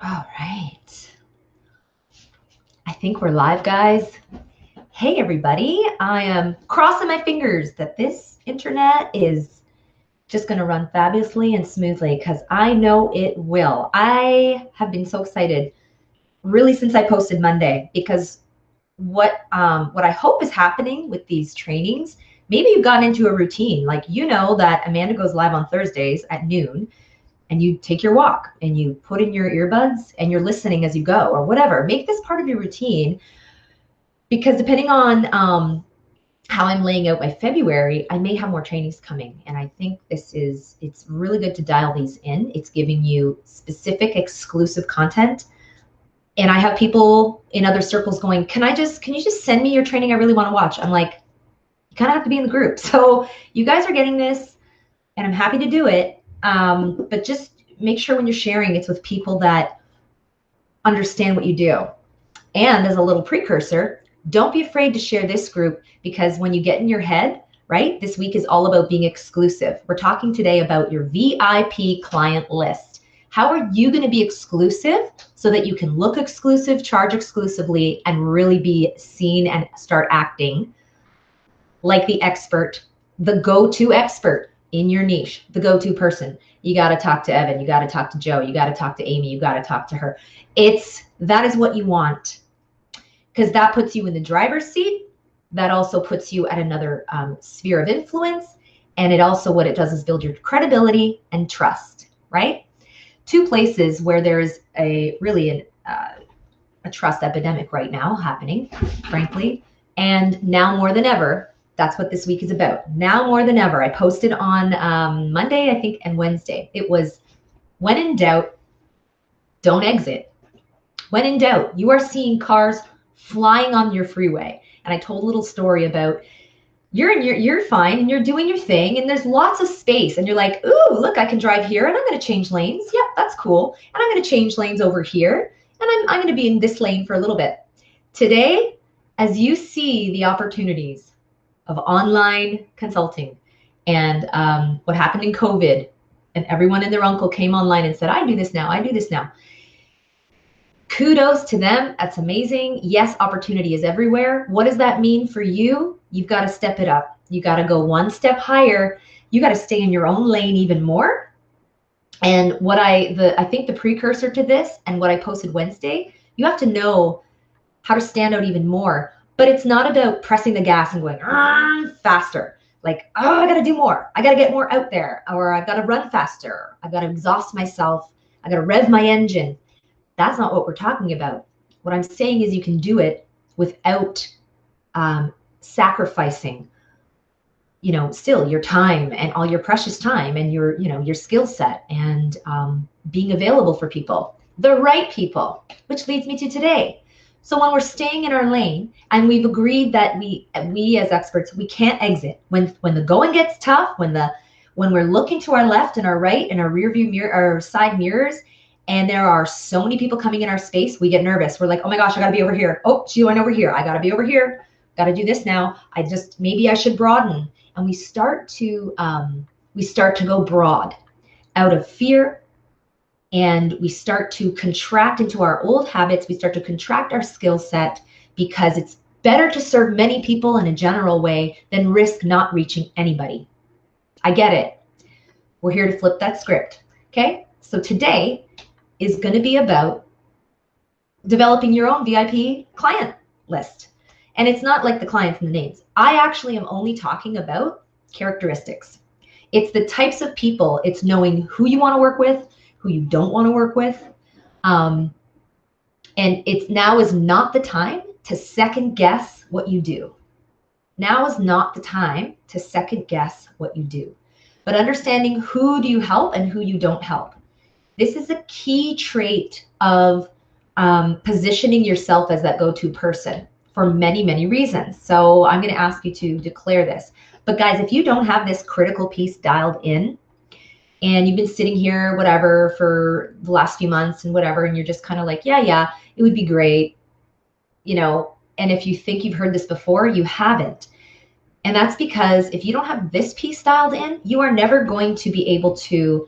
All right. I think we're live, guys. Hey, everybody. I am crossing my fingers that this internet is just going to run fabulously and smoothly because I know it will. I have been so excited really since I posted Monday because what I hope is happening with these trainings, maybe you've gotten into a routine. Like, you know that Amanda goes live on Thursdays at noon, and you take your walk and you put in your earbuds and you're listening as you go or whatever. Make this part of your routine, because depending on how I'm laying out my February, I may have more trainings coming. And I think it's really good to dial these in. It's giving you specific exclusive content. And I have people in other circles going, can you just send me your training? I really want to watch. I'm like, you kind of have to be in the group. So you guys are getting this and I'm happy to do it. But just make sure when you're sharing, it's with people that understand what you do. And as a little precursor, don't be afraid to share this group, because when you get in your head, right, this week is all about being exclusive. We're talking today about your VIP client list. How are you going to be exclusive so that you can look exclusive, charge exclusively, and really be seen and start acting like the expert, the go-to expert in your niche, the go-to person. You got to talk to Evan. You got to talk to Joe. You got to talk to Amy. You got to talk to her. That is what you want, because that puts you in the driver's seat. That also puts you at another sphere of influence. And what it does is build your credibility and trust, right? Two places where there's a trust epidemic right now happening, frankly. And now more than ever, that's what this week is about. Now more than ever. I posted on Monday, I think, and Wednesday. It was, when in doubt, don't exit. When in doubt, you are seeing cars flying on your freeway. And I told a little story about you're fine and you're doing your thing and there's lots of space and you're like, ooh, look, I can drive here and I'm going to change lanes. Yep, that's cool. And I'm going to change lanes over here and I'm going to be in this lane for a little bit. Today, as you see the opportunities of online consulting and what happened in COVID, and everyone and their uncle came online and said, I do this now, I do this now. Kudos to them. That's amazing. Yes, opportunity is everywhere. What does that mean for you? You've got to step it up. You got to go one step higher. You got to stay in your own lane even more. And I think the precursor to this and what I posted Wednesday, you have to know how to stand out even more. But it's not about pressing the gas and going faster. Like, oh, I got to do more. I got to get more out there, or I've got to run faster. I've got to exhaust myself. I got to rev my engine. That's not what we're talking about. What I'm saying is you can do it without sacrificing, still your time and all your precious time and your skill set and being available for people, the right people, which leads me to today. So when we're staying in our lane and we've agreed that we as experts, we can't exit when the going gets tough, when we're looking to our left and our right and our rear view mirror, our side mirrors, and there are so many people coming in our space, we get nervous. We're like, oh my gosh, I got to be over here. Oh, she went over here. I got to be over here. Got to do this now. Maybe I should broaden. And we start to go broad out of fear. And we start to contract into our old habits. We start to contract our skill set because it's better to serve many people in a general way than risk not reaching anybody. I get it. We're here to flip that script. Okay. So today is going to be about developing your own VIP client list. And it's not like the clients and the names. I actually am only talking about characteristics. It's the types of people. It's knowing who you want to work with, who you don't want to work with. And now is not the time to second guess what you do. Now is not the time to second guess what you do. But understanding who do you help and who you don't help. This is a key trait of positioning yourself as that go-to person for many, many reasons. So I'm going to ask you to declare this. But guys, if you don't have this critical piece dialed in, and you've been sitting here, whatever, for the last few months and whatever, and you're just kind of like, yeah, it would be great, and if you think you've heard this before, you haven't. And that's because if you don't have this piece dialed in, you are never going to be able to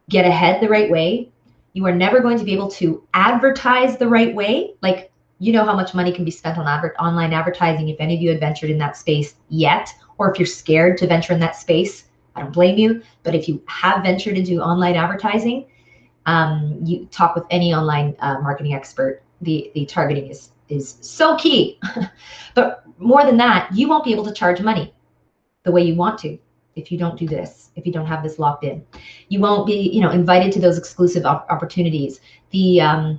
get ahead the right way. You are never going to be able to advertise the right way. Like, you know how much money can be spent on online advertising if any of you had ventured in that space yet, or if you're scared to venture in that space, I don't blame you. But if you have ventured into online advertising, you talk with any online marketing expert, the targeting is so key. But more than that, you won't be able to charge money the way you want to if you don't do this, if you don't have this locked in. You won't be, invited to those exclusive opportunities. The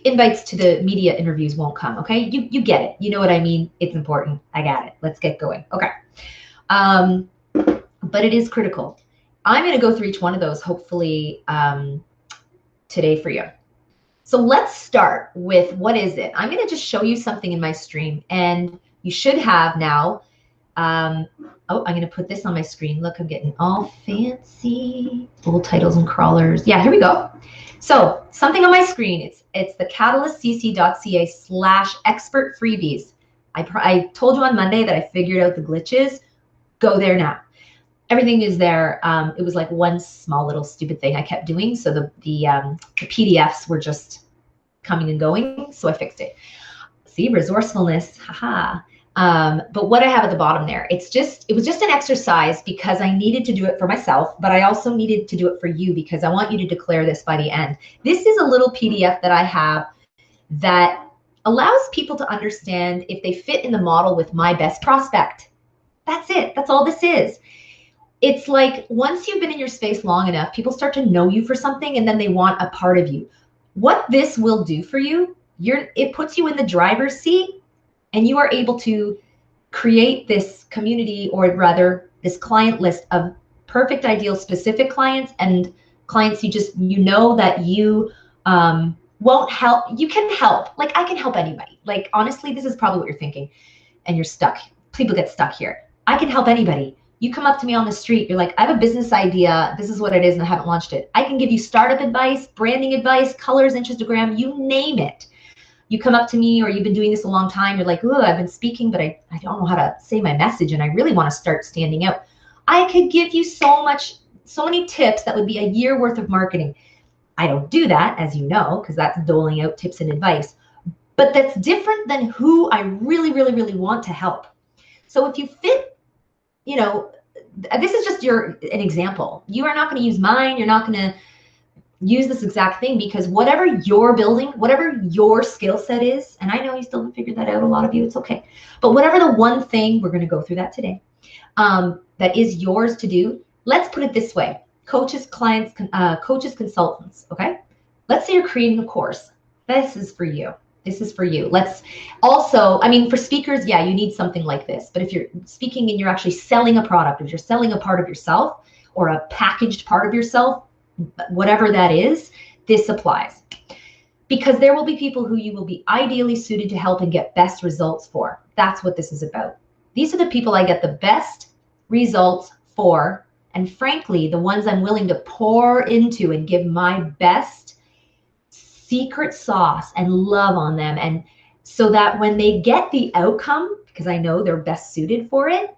invites to the media interviews won't come, okay? You get it. You know what I mean? It's important. I got it. Let's get going. Okay. But it is critical. I'm going to go through each one of those, hopefully, today for you. So let's start with, what is it? I'm going to just show you something in my stream, and you should have now. I'm going to put this on my screen. Look, I'm getting all fancy, little titles and crawlers. Yeah, here we go. So something on my screen, it's the catalystcc.ca/expert freebies. I told you on Monday that I figured out the glitches. Go there now. Everything is there. It was like one small little stupid thing I kept doing. So the PDFs were just coming and going. So I fixed it. See, resourcefulness, haha. But what I have at the bottom there, it was just an exercise because I needed to do it for myself, but I also needed to do it for you because I want you to declare this by the end. This is a little PDF that I have that allows people to understand if they fit in the model with my best prospect. That's it. That's all this is. It's like once you've been in your space long enough, people start to know you for something and then they want a part of you. What this will do for you, it puts you in the driver's seat, and you are able to create this community, or rather this client list of perfect, ideal, specific clients and clients you know that you won't help. You can help. Like, I can help anybody. Like, honestly, this is probably what you're thinking and you're stuck. People get stuck here. I can help anybody. You come up to me on the street, you're like, I have a business idea. This is what it is and I haven't launched it. I can give you startup advice, branding advice, colors, Instagram, you name it. You come up to me, or you've been doing this a long time, you're like, oh, I've been speaking, but I don't know how to say my message and I really want to start standing out. I could give you so many tips that would be a year worth of marketing. I don't do that, as you know, because that's doling out tips and advice. But that's different than who I really, really, really want to help. So if you fit, this is just an example. You are not going to use mine. You're not going to use this exact thing, because whatever you're building, whatever your skill set is, and I know you still haven't figured that out, a lot of you, it's okay. But whatever the one thing, we're going to go through that today, that is yours to do. Let's put it this way. Coaches, clients, coaches, consultants, okay? Let's say you're creating a course. This is for you. This is for you. Let's also, for speakers, yeah, you need something like this. But if you're speaking and you're actually selling a product, if you're selling a part of yourself or a packaged part of yourself, whatever that is, this applies. Because there will be people who you will be ideally suited to help and get best results for. That's what this is about. These are the people I get the best results for, and frankly, the ones I'm willing to pour into and give my best secret sauce and love on them. And so that when they get the outcome, because I know they're best suited for it,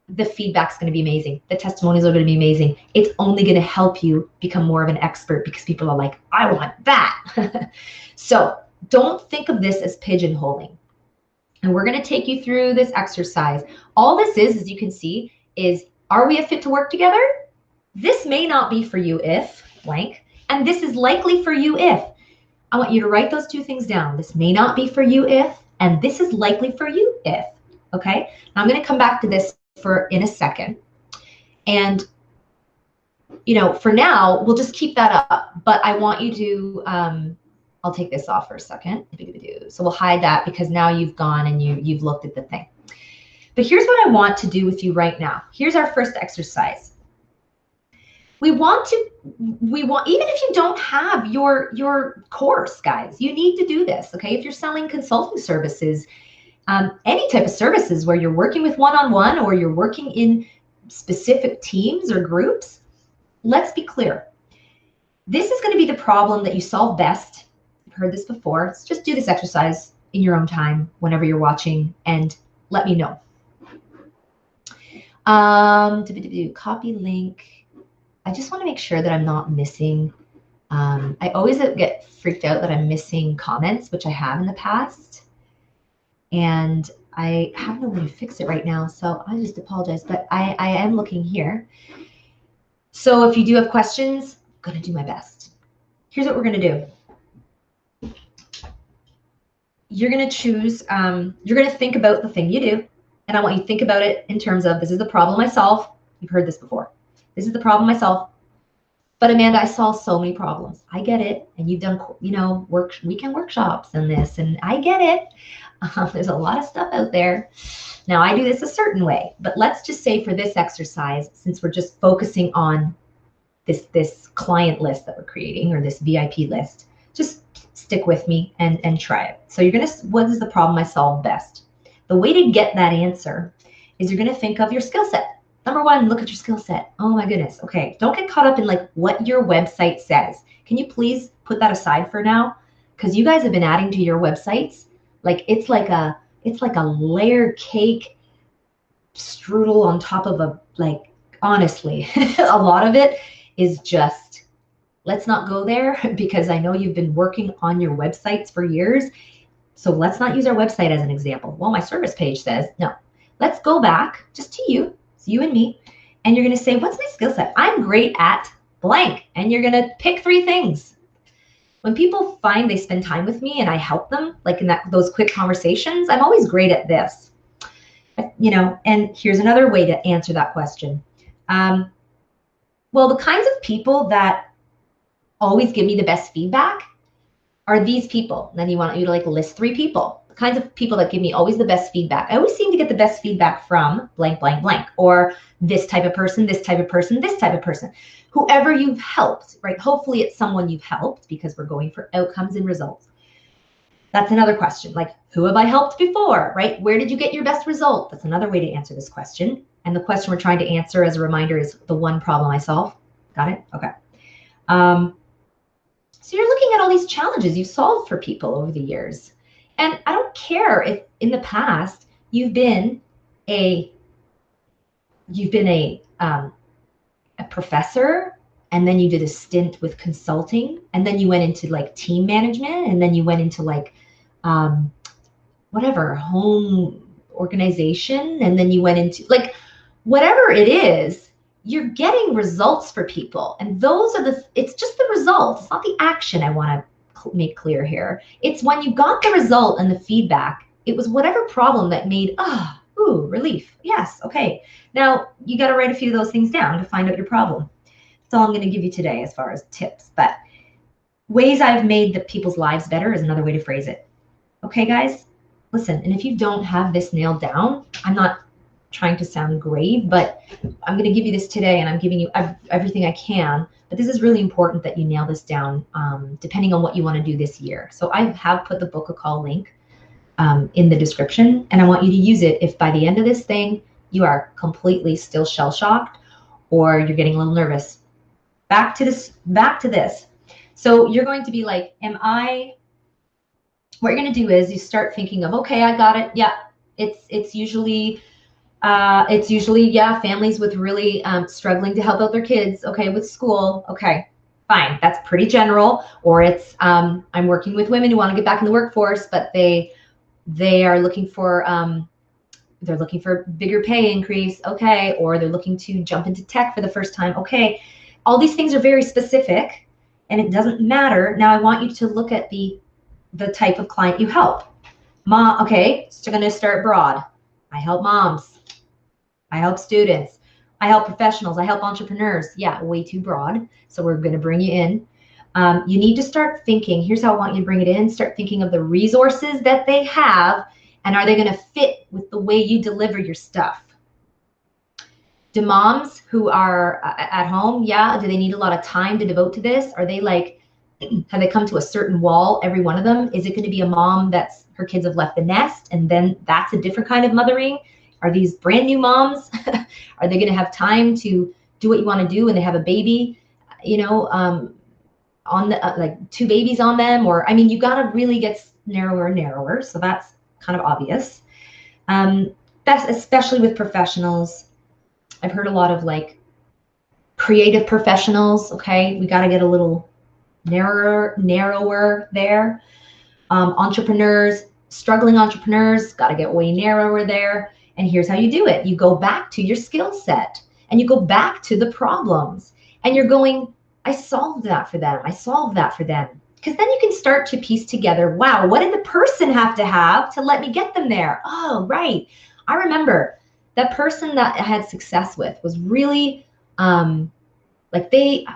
the feedback's going to be amazing. The testimonials are going to be amazing. It's only going to help you become more of an expert, because people are like, I want that. So don't think of this as pigeonholing. And we're going to take you through this exercise. All this is, as you can see, is, are we a fit to work together? This may not be for you if blank, and this is likely for you if. I want you to write those two things down. This may not be for you if, and this is likely for you if. Okay? Now I'm going to come back to this in a second. And, for now, we'll just keep that up. But I want you to, I'll take this off for a second. So we'll hide that, because now you've gone and you've looked at the thing. But here's what I want to do with you right now. Here's our first exercise. We want, even if you don't have your course, guys, you need to do this, okay? If you're selling consulting services, any type of services where you're working with one-on-one or you're working in specific teams or groups, let's be clear. This is going to be the problem that you solve best. I've heard this before. Let's just do this exercise in your own time whenever you're watching, and let me know. Copy link. I just want to make sure that I'm not missing I always get freaked out that I'm missing comments, which I have in the past. And I have no way to fix it right now, so I just apologize. But I am looking here. So if you do have questions, I'm going to do my best. Here's what we're going to do. You're going to choose, you're going to think about the thing you do. And I want you to think about it in terms of, this is the problem I solve. You've heard this before. This is the problem I solve. But Amanda, I solve so many problems. I get it. And you've done, weekend workshops and this, and I get it. There's a lot of stuff out there. Now I do this a certain way, but let's just say for this exercise, since we're just focusing on this client list that we're creating, or this VIP list, just stick with me and try it. So you're what is the problem I solve best? The way to get that answer is you're gonna think of your skill set. Number one, look at your skill set. Oh my goodness. Okay. Don't get caught up in like what your website says. Can you please put that aside for now? Because you guys have been adding to your websites. Like it's like a layer cake strudel on top of a, like, honestly, a lot of it is just, let's not go there, because I know you've been working on your websites for years. So let's not use our website as an example. Well, my service page says, no, let's go back just to you. It's you and me. And you're going to say, what's my skill set? I'm great at blank. And you're going to pick 3 things. When people find they spend time with me and I help them, like in those quick conversations, I'm always great at this. And here's another way to answer that question. Well, the kinds of people that always give me the best feedback are these people. Then you want you to like list 3 people. The kinds of people that give me always the best feedback. I always seem to get the best feedback from blank, blank, blank, or this type of person, this type of person, this type of person. Whoever you've helped, right? Hopefully it's someone you've helped, because we're going for outcomes and results. That's another question. Like, who have I helped before, right? Where did you get your best result? That's another way to answer this question. And the question we're trying to answer, as a reminder, is the one problem I solve. Got it? Okay. So you're looking at all these challenges you've solved for people over the years. And I don't care if in the past you've been a professor, and then you did a stint with consulting, and then you went into like team management, and then you went into like whatever, home organization, and then you went into like whatever it is, you're getting results for people. And those are it's just the results. It's not the action I want to make clear here. It's when you got the result and the feedback, it was whatever problem that made, relief. Yes, okay. Now you got to write a few of those things down to find out your problem. That's all I'm going to give you today as far as tips. But ways I've made the people's lives better is another way to phrase it. Okay, guys, listen, and if you don't have this nailed down, I'm not trying to sound great, but I'm going to give you this today, and I'm giving you everything I can. But this is really important that you nail this down, depending on what you want to do this year. So I have put the book a call link in the description, and I want you to use it if by the end of this thing you are completely still shell-shocked or you're getting a little nervous. Back to this. So you're going to be like, what you're going to do is you start thinking of, okay, I got it. Yeah, it's usually families with really struggling to help out their kids. Okay, with school. Okay, fine. That's pretty general. Or it's I'm working with women who want to get back in the workforce, but they are looking for bigger pay increase. Okay, or they're looking to jump into tech for the first time. Okay, all these things are very specific, and it doesn't matter. Now I want you to look at the type of client you help. Okay, so we're going to start broad. I help moms. I help students. I help professionals. I help entrepreneurs. Yeah, way too broad. So we're going to bring you in. You need to start thinking. Here's how I want you to bring it in. Start thinking of the resources that they have, and are they going to fit with the way you deliver your stuff? Do moms who are at home, do they need a lot of time to devote to this? Are they like, have they come to a certain wall, every one of them? Is it going to be a mom that's her kids have left the nest, and then that's a different kind of mothering? Are these brand new moms? Are they going to have time to do what you want to do when they have a baby, on the like 2 babies on them? Or, I mean, you got to really get narrower and narrower. So that's kind of obvious. That's especially with professionals. I've heard a lot of like creative professionals. Okay, we got to get a little narrower there. Entrepreneurs, struggling entrepreneurs, got to get way narrower there. And here's how you do it. You go back to your skill set and you go back to the problems and you're going, I solved that for them. I solved that for them. Because then you can start to piece together, wow, what did the person have to let me get them there? Oh, right. I remember that person that I had success with was really, like they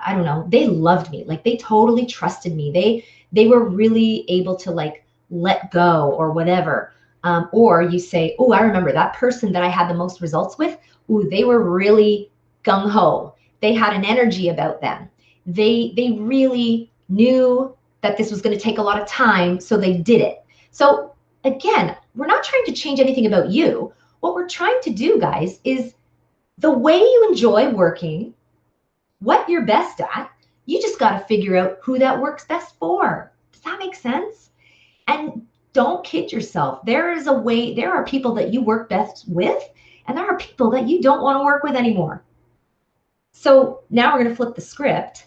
loved me. Like they totally trusted me. They were really able to like let go or whatever. Or you say, oh, I remember that person that I had the most results with. Ooh, they were really gung-ho. They had an energy about them. They really knew that this was going to take a lot of time, so they did it. So again, we're not trying to change anything about you. What we're trying to do, guys, is the way you enjoy working, what you're best at, you just got to figure out who that works best for. Does that make sense? And don't kid yourself. There are people that you work best with, and there are people that you don't want to work with anymore. So now we're going to flip the script,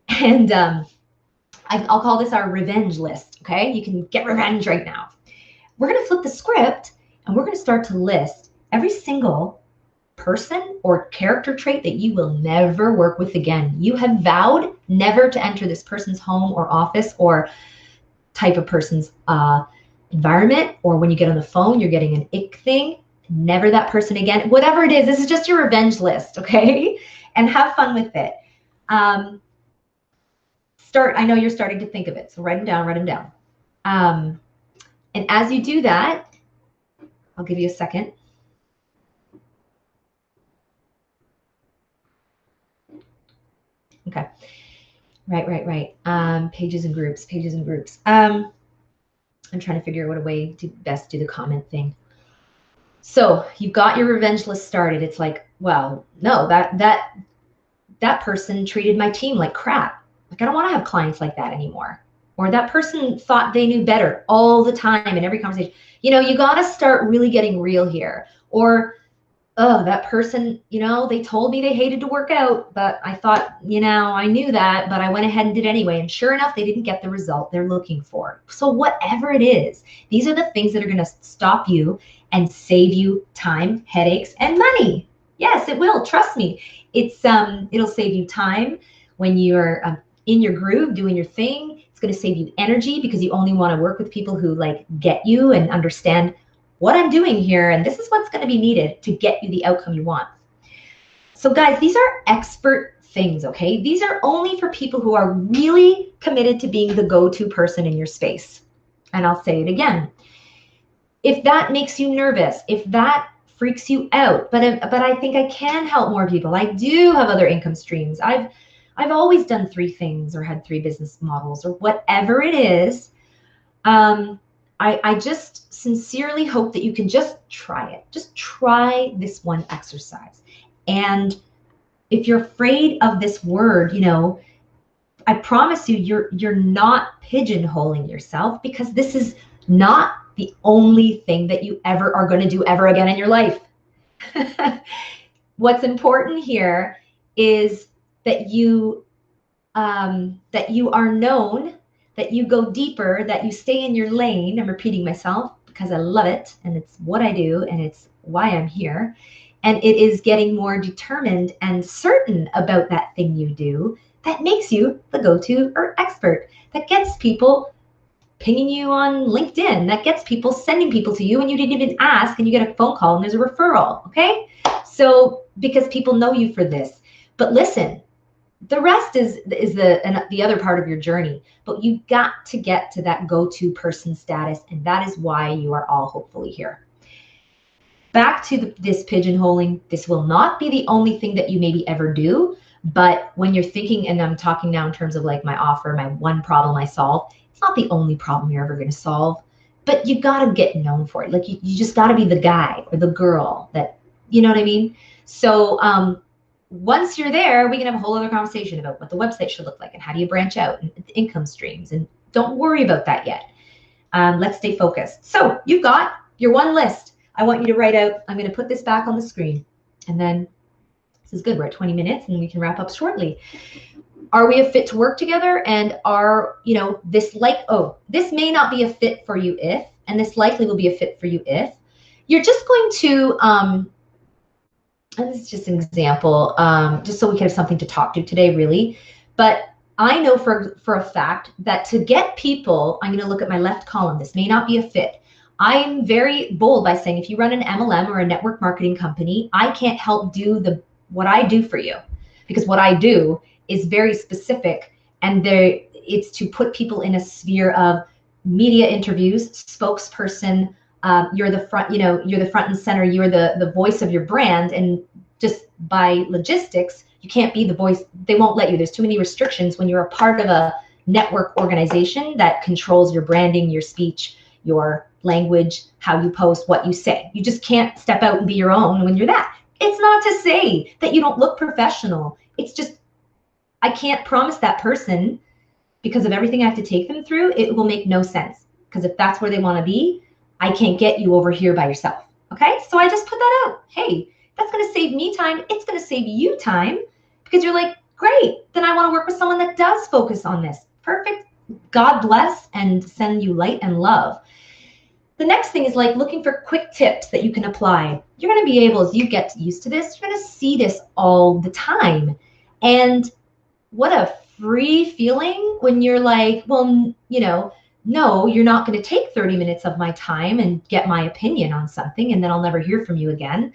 and I'll call this our revenge list, okay? You can get revenge right now. We're going to flip the script, and we're going to start to list every single person or character trait that you will never work with again. You have vowed never to enter this person's home or office or type of person's environment, or when you get on the phone, you're getting an ick thing. Never that person again. Whatever it is, this is just your revenge list, okay? And have fun with it. I know you're starting to think of it, so write them down. And as you do that, I'll give you a second. Okay. Right. Pages and groups. I'm trying to figure out what a way to best do the comment thing. So you've got your revenge list started. It's like, well, no, that person treated my team like crap. Like, I don't want to have clients like that anymore. Or that person thought they knew better all the time in every conversation. You know, you got to start really getting real here. Or, oh, that person, you know, they told me they hated to work out, but I thought, you know, I knew that, but I went ahead and did anyway. And sure enough, they didn't get the result they're looking for. So whatever it is, these are the things that are going to stop you and save you time, headaches, and money. Yes, it will. Trust me. It'll save you time when you're in your groove doing your thing. It's going to save you energy because you only want to work with people who like get you and understand what I'm doing here, and this is what's going to be needed to get you the outcome you want. So guys, these are expert things, okay? These are only for people who are really committed to being the go-to person in your space. And I'll say it again. If that makes you nervous, if that freaks you out, but I think I can help more people. I do have other income streams. I've always done 3 things or had 3 business models or whatever it is. I just sincerely hope that you can just try it. Just try this one exercise. And if you're afraid of this word, you know, I promise you, you're not pigeonholing yourself, because this is not the only thing that you ever are going to do ever again in your life. What's important here is that you are known, that you go deeper, that you stay in your lane. I'm repeating myself because I love it, and it's what I do, and it's why I'm here. And it is getting more determined and certain about that thing you do that makes you the go-to or expert, that gets people pinging you on LinkedIn, that gets people sending people to you and you didn't even ask, and you get a phone call and there's a referral, okay? So because people know you for this. But listen, the rest is the other part of your journey, but you got to get to that go-to person status, and that is why you are all hopefully here. Back to this pigeonholing, this will not be the only thing that you maybe ever do, but when you're thinking, and I'm talking now in terms of like my offer, my one problem I solve, it's not the only problem you're ever going to solve, but you got to get known for it. Like you just got to be the guy or the girl that, you know what I mean? So once you're there, we can have a whole other conversation about what the website should look like and how do you branch out and income streams. And don't worry about that yet. Let's stay focused. So you've got your one list. I want you to write out, I'm going to put this back on the screen. And then this is good. We're at 20 minutes and we can wrap up shortly. Are we a fit to work together? And are, you know, this may not be a fit for you if, and this likely will be a fit for you if. You're just going to, and this is just an example, just so we can have something to talk to today, really. But I know for a fact that to get people, I'm going to look at my left column. This may not be a fit. I'm very bold by saying if you run an MLM or a network marketing company, I can't help do what I do for you, because what I do is very specific, and it's to put people in a sphere of media interviews, spokesperson. You're the front, you know, you're the front and center. You're the voice of your brand, and just by logistics, you can't be the voice. They won't let you. There's too many restrictions when you're a part of a network organization that controls your branding, your speech, your language, how you post, what you say. You just can't step out and be your own when you're that. It's not to say that you don't look professional. It's just, I can't promise that person, because of everything I have to take them through, it will make no sense. Because if that's where they want to be, I can't get you over here by yourself. Okay? So I just put that out. Hey, that's going to save me time. It's going to save you time, because you're like, great, then I want to work with someone that does focus on this. Perfect. God bless and send you light and love. The next thing is like looking for quick tips that you can apply. You're going to be able, as you get used to this, you're going to see this all the time. And what a free feeling when you're like, well, you know, no, you're not going to take 30 minutes of my time and get my opinion on something, and then I'll never hear from you again.